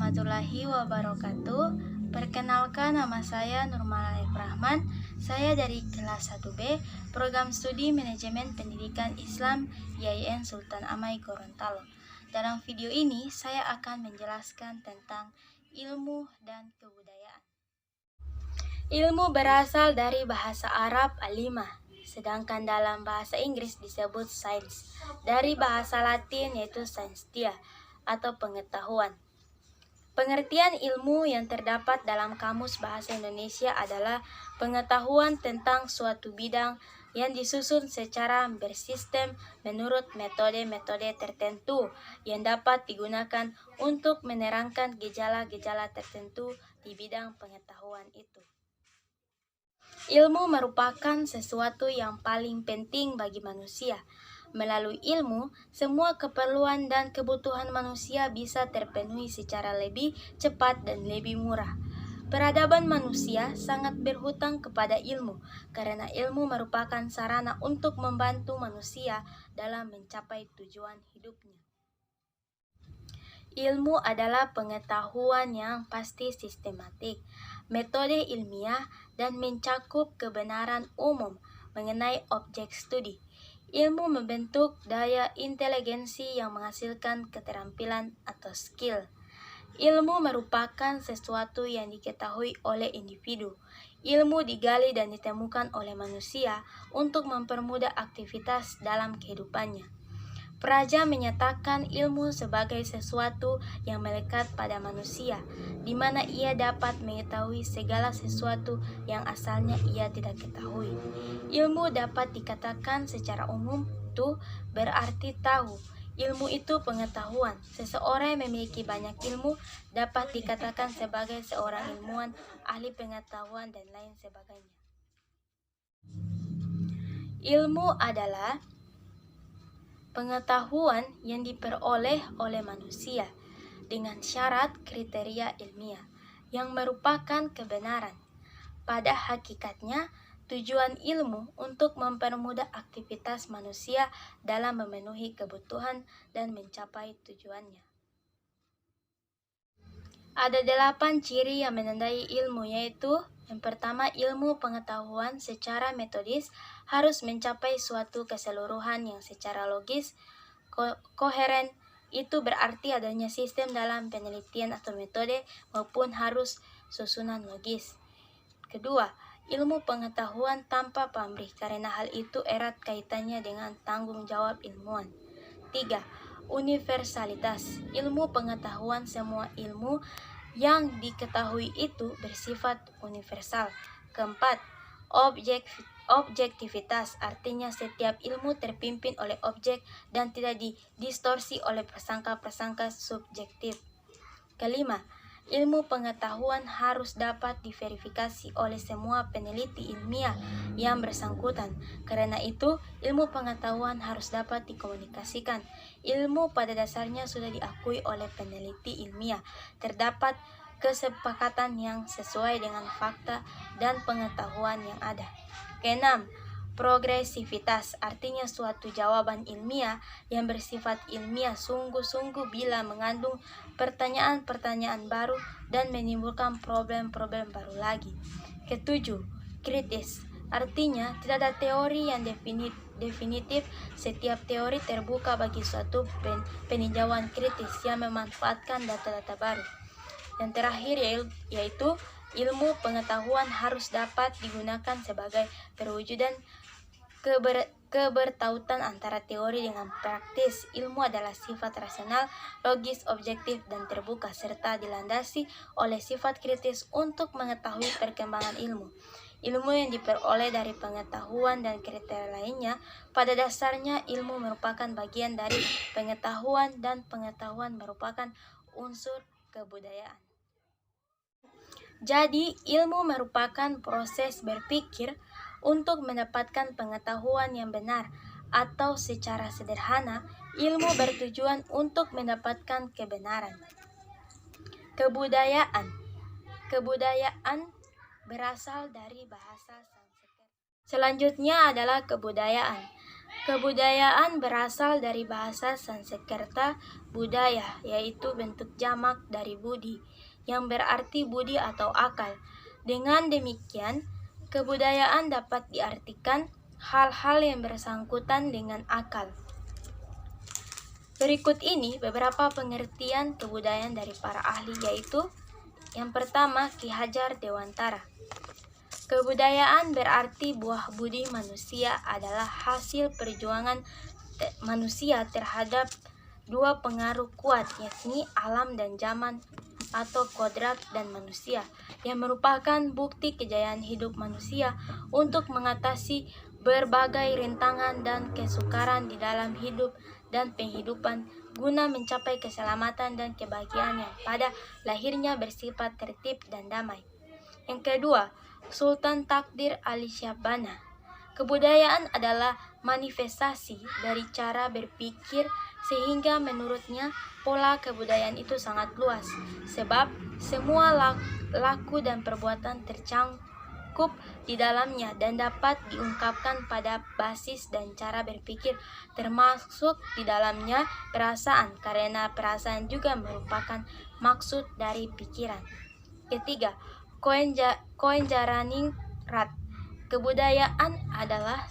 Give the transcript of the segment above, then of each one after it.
warahmatullahi wabarakatuh. Perkenalkan, nama saya Nurmala Rahman. Saya dari kelas 1B, Program Studi Manajemen Pendidikan Islam IAIN Sultan Amai Gorontalo. Dalam video ini, saya akan menjelaskan tentang ilmu dan kebudayaan. Ilmu berasal dari bahasa Arab alimah, sedangkan dalam bahasa Inggris disebut sains. Dari bahasa Latin yaitu scientia atau pengetahuan. Pengertian ilmu yang terdapat dalam Kamus Bahasa Indonesia adalah pengetahuan tentang suatu bidang yang disusun secara bersistem menurut metode-metode tertentu yang dapat digunakan untuk menerangkan gejala-gejala tertentu di bidang pengetahuan itu. Ilmu merupakan sesuatu yang paling penting bagi manusia. Melalui ilmu, semua keperluan dan kebutuhan manusia bisa terpenuhi secara lebih cepat dan lebih murah. Peradaban manusia sangat berhutang kepada ilmu, karena ilmu merupakan sarana untuk membantu manusia dalam mencapai tujuan hidupnya. Ilmu adalah pengetahuan yang pasti sistematik, metode ilmiah, dan mencakup kebenaran umum mengenai objek studi. Ilmu membentuk daya inteligensi yang menghasilkan keterampilan atau skill. Ilmu merupakan sesuatu yang diketahui oleh individu. Ilmu digali dan ditemukan oleh manusia untuk mempermudah aktivitas dalam kehidupannya. Praja menyatakan ilmu sebagai sesuatu yang melekat pada manusia, di mana ia dapat mengetahui segala sesuatu yang asalnya ia tidak ketahui. Ilmu dapat dikatakan secara umum itu berarti tahu. Ilmu itu pengetahuan. Seseorang yang memiliki banyak ilmu dapat dikatakan sebagai seorang ilmuwan, ahli pengetahuan, dan lain sebagainya. Ilmu adalah pengetahuan yang diperoleh oleh manusia dengan syarat kriteria ilmiah yang merupakan kebenaran. Pada hakikatnya, tujuan ilmu untuk mempermudah aktivitas manusia dalam memenuhi kebutuhan dan mencapai tujuannya. Ada 8 ciri yang menandai ilmu, yaitu yang pertama, ilmu pengetahuan secara metodis harus mencapai suatu keseluruhan yang secara logis, koheren. Itu berarti adanya sistem dalam penelitian atau metode maupun harus susunan logis. Kedua, ilmu pengetahuan tanpa pamrih, karena hal itu erat kaitannya dengan tanggung jawab ilmuwan. 3. Universalitas. Ilmu pengetahuan, semua ilmu yang diketahui itu bersifat universal. Keempat, objektivitas, artinya setiap ilmu terpimpin oleh objek dan tidak didistorsi oleh prasangka-prasangka subjektif. Kelima, ilmu pengetahuan harus dapat diverifikasi oleh semua peneliti ilmiah yang bersangkutan. Karena itu, ilmu pengetahuan harus dapat dikomunikasikan. Ilmu pada dasarnya sudah diakui oleh peneliti ilmiah. Terdapat kesepakatan yang sesuai dengan fakta dan pengetahuan yang ada. Keenam, progresivitas, artinya suatu jawaban ilmiah yang bersifat ilmiah sungguh-sungguh bila mengandung pertanyaan-pertanyaan baru dan menimbulkan problem-problem baru lagi. Ketujuh, kritis, artinya tidak ada teori yang definitif. Setiap teori terbuka bagi suatu peninjauan kritis yang memanfaatkan data-data baru. Yang terakhir yaitu ilmu pengetahuan harus dapat digunakan sebagai perwujudan kebertautan antara teori dengan praktis. Ilmu adalah sifat rasional, logis, objektif, dan terbuka, serta dilandasi oleh sifat kritis untuk mengetahui perkembangan ilmu. Ilmu yang diperoleh dari pengetahuan dan kriteria lainnya, pada dasarnya ilmu merupakan bagian dari pengetahuan dan pengetahuan merupakan unsur kebudayaan. Jadi, ilmu merupakan proses berpikir untuk mendapatkan pengetahuan yang benar, atau secara sederhana, ilmu bertujuan untuk mendapatkan kebenaran. Kebudayaan. Kebudayaan berasal dari bahasa Selanjutnya adalah kebudayaan. Kebudayaan berasal dari bahasa Sanskerta budaya, yaitu bentuk jamak dari budi, yang berarti budi atau akal. Dengan demikian, kebudayaan dapat diartikan hal-hal yang bersangkutan dengan akal. Berikut ini beberapa pengertian kebudayaan dari para ahli, yaitu yang pertama, Ki Hajar Dewantara. Kebudayaan berarti buah budi manusia adalah hasil perjuangan manusia terhadap dua pengaruh kuat, yakni alam dan zaman atau kodrat dan manusia, yang merupakan bukti kejayaan hidup manusia untuk mengatasi berbagai rintangan dan kesukaran di dalam hidup dan penghidupan guna mencapai keselamatan dan kebahagiaan yang pada lahirnya bersifat tertib dan damai. Yang kedua, Sultan Takdir Ali Syahbana. Kebudayaan adalah manifestasi dari cara berpikir, sehingga menurutnya pola kebudayaan itu sangat luas, sebab semua laku dan perbuatan tercangkup di dalamnya dan dapat diungkapkan pada basis dan cara berpikir, termasuk di dalamnya perasaan, karena perasaan juga merupakan maksud dari pikiran. Ketiga, Koenjaraningrat. Kebudayaan adalah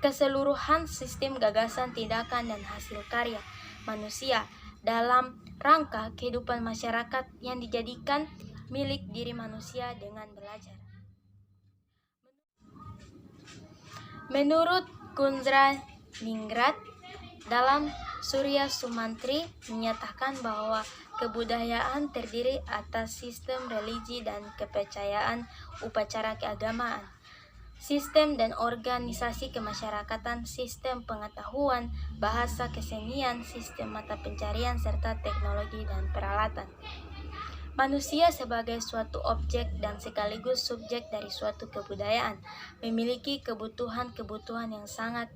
keseluruhan sistem gagasan, tindakan, dan hasil karya manusia dalam rangka kehidupan masyarakat yang dijadikan milik diri manusia dengan belajar. Menurut Koenjaraningrat, dalam Surya Sumantri menyatakan bahwa kebudayaan terdiri atas sistem religi dan kepercayaan, upacara keagamaan, sistem dan organisasi kemasyarakatan, sistem pengetahuan, bahasa kesenian, sistem mata pencarian, serta teknologi dan peralatan. Manusia sebagai suatu objek dan sekaligus subjek dari suatu kebudayaan memiliki kebutuhan-kebutuhan yang sangat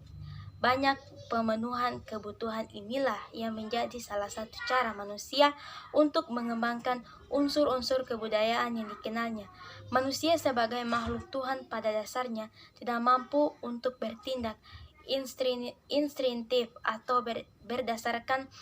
banyak. Pemenuhan kebutuhan inilah yang menjadi salah satu cara manusia untuk mengembangkan unsur-unsur kebudayaan yang dikenalnya. Manusia sebagai makhluk Tuhan pada dasarnya tidak mampu untuk bertindak instinktif atau berdasarkan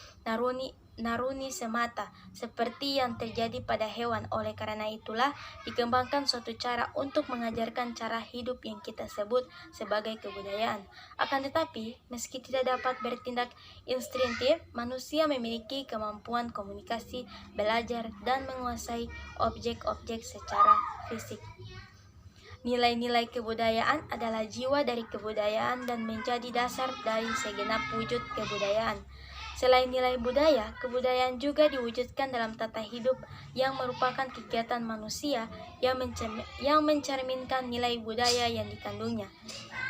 naruni semata seperti yang terjadi pada hewan. Oleh karena itulah dikembangkan suatu cara untuk mengajarkan cara hidup yang kita sebut sebagai kebudayaan. Akan tetapi, meski tidak dapat bertindak instinktif, manusia memiliki kemampuan komunikasi, belajar, dan menguasai objek-objek secara fisik. Nilai-nilai kebudayaan adalah jiwa dari kebudayaan dan menjadi dasar dari segenap wujud kebudayaan. Selain nilai budaya, kebudayaan juga diwujudkan dalam tata hidup yang merupakan kegiatan manusia yang mencerminkan nilai budaya yang dikandungnya.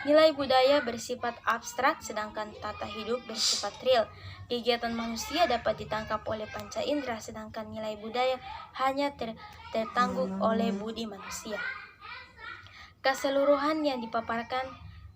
Nilai budaya bersifat abstrak, sedangkan tata hidup bersifat real. Kegiatan manusia dapat ditangkap oleh panca indera, sedangkan nilai budaya hanya tertanggung oleh budi manusia. Keseluruhan yang dipaparkan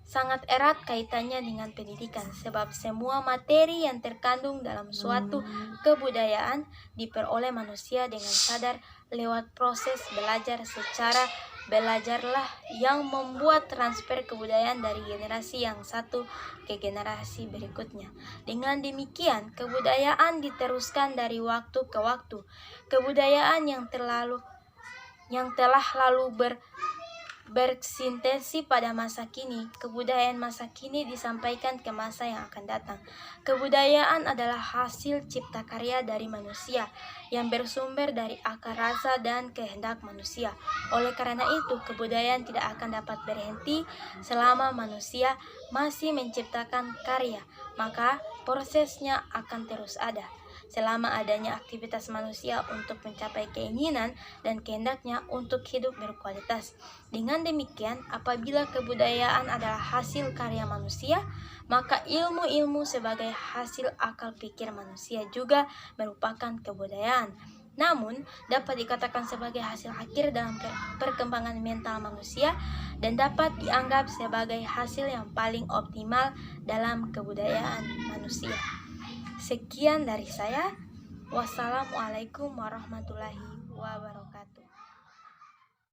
sangat erat kaitannya dengan pendidikan, sebab semua materi yang terkandung dalam suatu kebudayaan diperoleh manusia dengan sadar lewat proses belajar. Secara belajarlah yang membuat transfer kebudayaan dari generasi yang satu ke generasi berikutnya. Dengan demikian, kebudayaan diteruskan dari waktu ke waktu. Kebudayaan yang telah lalu bersintesis pada masa kini, kebudayaan masa kini disampaikan ke masa yang akan datang. Kebudayaan adalah hasil cipta karya dari manusia yang bersumber dari akal rasa dan kehendak manusia. Oleh karena itu, kebudayaan tidak akan dapat berhenti selama manusia masih menciptakan karya, maka prosesnya akan terus ada. Selama adanya aktivitas manusia untuk mencapai keinginan dan kehendaknya untuk hidup berkualitas. Dengan demikian, apabila kebudayaan adalah hasil karya manusia, maka ilmu-ilmu sebagai hasil akal pikir manusia juga merupakan kebudayaan. Namun, dapat dikatakan sebagai hasil akhir dalam perkembangan mental manusia dan dapat dianggap sebagai hasil yang paling optimal dalam kebudayaan manusia. Sekian dari saya. Wassalamualaikum warahmatullahi wabarakatuh.